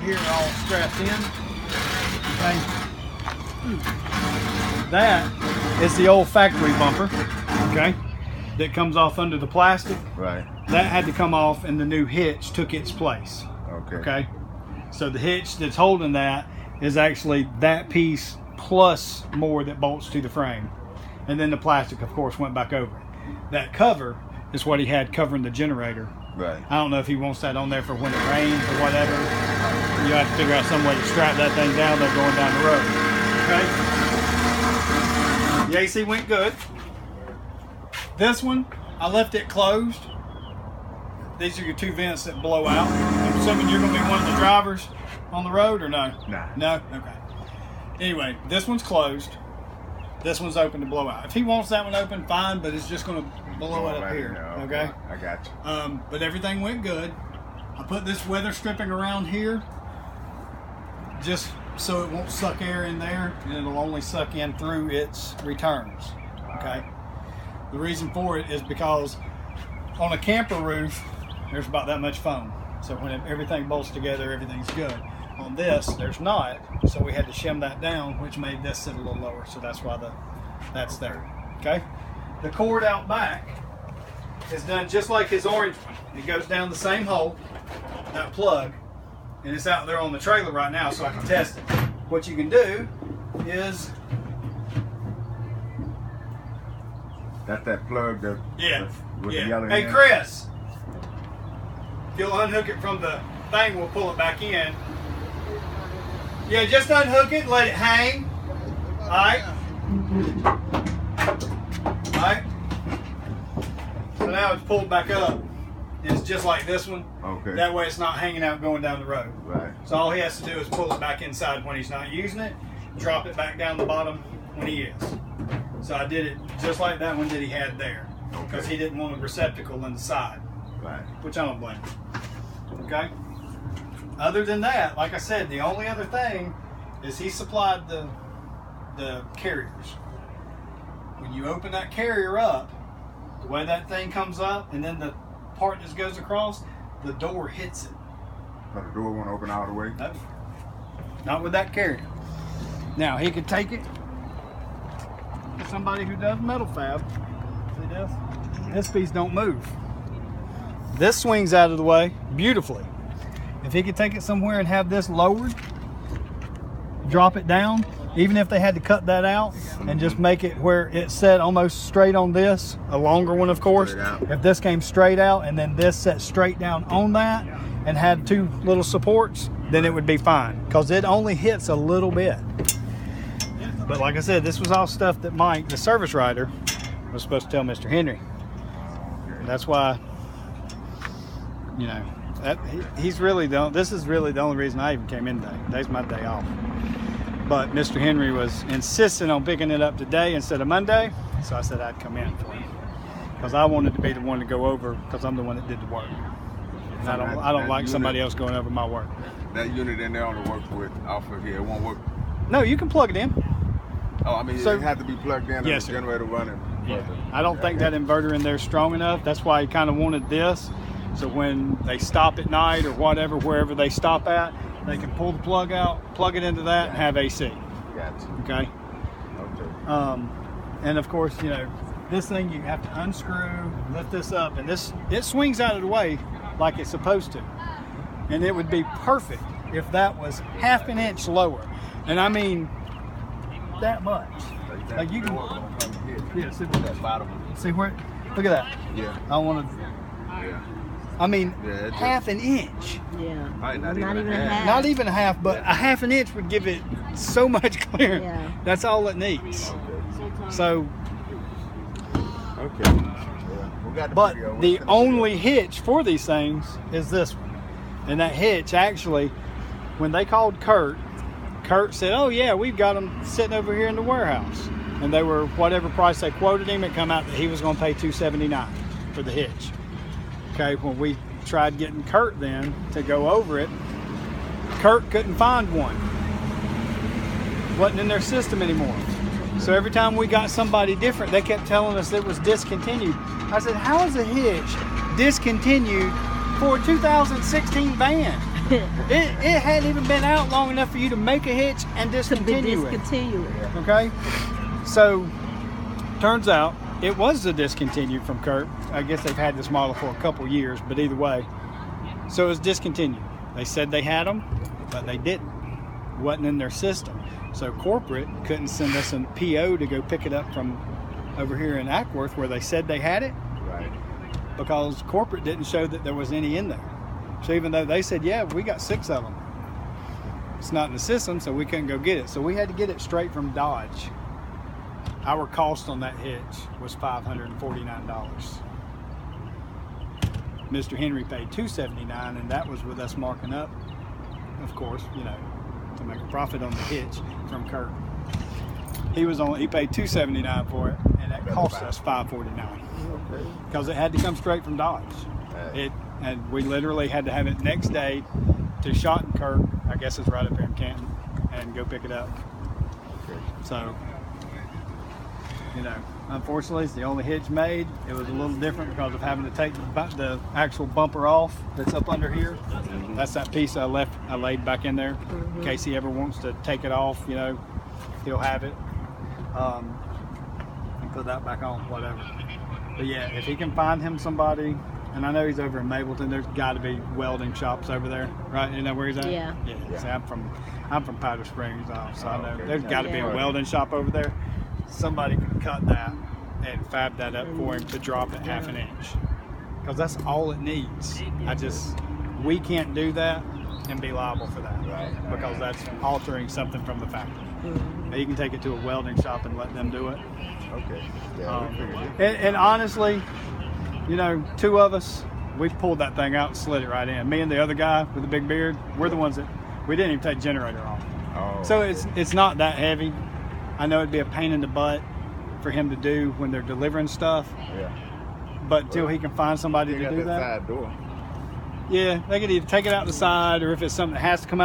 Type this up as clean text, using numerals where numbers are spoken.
here are all strapped in. Okay. That is the old factory bumper, okay, that comes off under the plastic. Right. That had to come off, and the new hitch took its place. Okay. Okay. So the hitch that's holding that is actually that piece plus more that bolts to the frame. And then the plastic, of course, went back over. That cover is what he had covering the generator. Right. I don't know if he wants that on there for when it rains or whatever. You have to figure out some way to strap that thing down there going down the road. Okay? The AC went good. This one, I left it closed. These are your two vents that blow out. I'm assuming you're going to be one of the drivers on the road or no? Nah. No? Okay. Anyway, this one's closed. This one's open to blow out. If he wants that one open, fine, but it's just going to blow it up here. Okay? I got you. But everything went good. I put this weather stripping around here just so it won't suck air in there, and it'll only suck in through its returns. Okay? The reason for it is because on a camper roof, there's about that much foam. So when everything bolts together, everything's good. On this, there's not. So we had to shim that down, which made this sit a little lower. So that's why that's there. Okay? The cord out back is done just like his orange one. It goes down the same hole, that plug, and it's out there on the trailer right now so I can test it. What you can do is... That's that plug that with the yellow Hey end. Chris, if you'll unhook it from the thing, we'll pull it back in. Yeah, just unhook it, let it hang. Alright? Alright? So now it's pulled back up. It's just like this one. Okay. That way it's not hanging out going down the road. Right. So all he has to do is pull it back inside when he's not using it, drop it back down the bottom when he is. So I did it just like that one that he had there. Because he didn't want a receptacle in the side. Right. Which I don't blame him. Okay? Other than that, like I said, the only other thing is he supplied the carriers. When you open that carrier up, the way that thing comes up and then the part just goes across, the door hits it. So the door won't open all the way? No. Not with that carrier. Now he could take it to somebody who does metal fab. See this? This piece don't move. This swings out of the way beautifully. If he could take it somewhere and have this lowered, drop it down, even if they had to cut that out and just make it where it's set almost straight on this, a longer one of course, if this came straight out and then this set straight down on that and had two little supports, then it would be fine because it only hits a little bit. But like I said, this was all stuff that Mike, the service writer, was supposed to tell Mr. Henry. That's why, you know, he's really this is really the only reason I even came in today. Today's my day off. But Mr. Henry was insisting on picking it up today instead of Monday, so I said I'd come in for him. Because I wanted to be the one to go over, because I'm the one that did the work. And I don't like somebody else going over my work. That unit in there only works with off of here. It won't work. No, you can plug it in. Oh, I mean, So- it had to be plugged in and Yes, the sir. generator running. Yeah. I don't think that inverter in there is strong enough. That's why he kind of wanted this. So when they stop at night or whatever, wherever they stop at, they can pull the plug out, plug it into that, and have AC. Gotcha. Okay. Okay. And of course, you know, this thing you have to unscrew, lift this up, and it swings out of the way like it's supposed to. And it would be perfect if that was half an inch lower. And I mean that much. Like you can, yeah, see where, look at that. Yeah. I want to, Yeah. I mean, Yeah, half an inch. Yeah. Right, not Not even even a a half. half. Not even a half, but a half an inch would give it so much clearance. Yeah. That's all it needs. So, Okay. Yeah. We got the but video. the only hitch for these things is this one. And that hitch, actually, when they called Kurt said, oh yeah, we've got them sitting over here in the warehouse. And they were, whatever price they quoted him, it come out that he was going to pay $279 for the hitch. Okay, when we tried getting Kurt then to go over it, Kurt couldn't find one. Wasn't in their system anymore. So every time we got somebody different, they kept telling us it was discontinued. I said, how is a hitch discontinued for a 2016 van? it hadn't even been out long enough for you to make a hitch and discontinue it. Okay? So, turns out it was a discontinued from Kurt. I guess they've had this model for a couple years, but either way. So it was discontinued. They said they had them, but they didn't. It wasn't in their system. So corporate couldn't send us a PO to go pick it up from over here in Ackworth where they said they had it. Right. Because corporate didn't show that there was any in there. So even though they said, yeah, we got 6 of them, it's not in the system, so we couldn't go get it. So we had to get it straight from Dodge. Our cost on that hitch was $549. Mr. Henry paid $279, and that was with us marking up, of course, you know, to make a profit on the hitch from Kurt. He paid $279 for it, and that cost us $549 because it had to come straight from Dodge. And we literally had to have it next day to Schottenkirk, I guess it's right up here in Canton, and go pick it up. So, you know, unfortunately, it's the only hitch made. It was a little different because of having to take the actual bumper off that's up under here. That's that piece I laid back in there in case he ever wants to take it off. You know, he'll have it and put that back on, whatever. But yeah, if he can find him somebody, and I know he's over in Mableton. There's got to be welding shops over there, right? You know where he's at? Yeah. Yeah. See, I'm from Powder Springs, so I know there's got to be a welding shop over there. Somebody can cut that and fab that up for him to drop it 1/2 inch, because that's all it needs. We can't do that and be liable for that, because that's altering something from the factory. You can take it to a welding shop and let them do it. Okay. Yeah, and honestly, you know, 2 of us, we pulled that thing out and slid it right in. Me and the other guy with the big beard, we're the ones that, we didn't even take the generator off. Oh, so it's not that heavy. I know it'd be a pain in the butt for him to do when they're delivering stuff. Yeah. But until he can find somebody to do that. Side door. Yeah, they could either take it out the side, or if it's something that has to come out